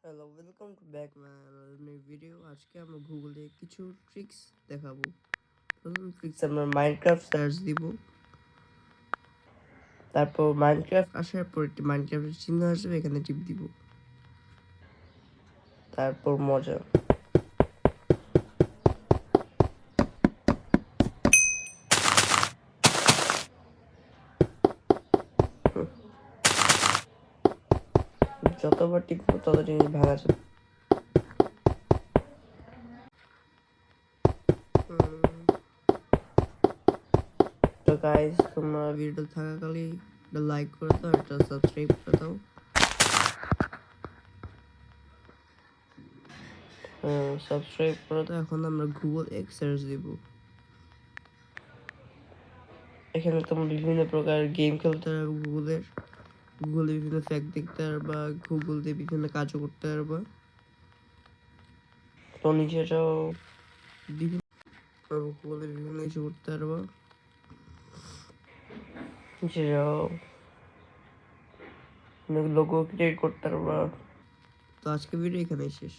Hello, welcome to back my new video. আজকে আমরা গুগলে কিছু ট্রিক্স দেখাবো। প্রথম ট্রিক্স আমরা মাইনক্রাফট সার্চ দিব, তারপর মাইনক্রাফট আসার পর একটি মাইনক্রাফটের চিহ্ন আসবে, এখানে টিপ দিব, তারপর মজা। যতবার টিপবো তত জিনিস ভাঙা যাবে। তো গাইস, তোমরা ভিডিও থাকাকালীন লাইক করে দাও, এটা সাবস্ক্রাইব করে দাও। সাবস্ক্রাইব করে দাও। এখন আমরা গুগল এক্স সার্চ দিব। এখানে তোমরা বিভিন্ন প্রকার গেম খেলতে পারবে, গুগলে বিভিন্ন ফ্যাক্ট দেখতে পারবা, গুগল দিয়ে বিভিন্ন কাজও করতে পারবা। তো নিজেরাও গুগলে বিভিন্ন কিছু করতে পারবা, নিজেরাও লোগো ক্রিয়েট করতে পারবা। তো আজকে ভিডিও এখানেই শেষ।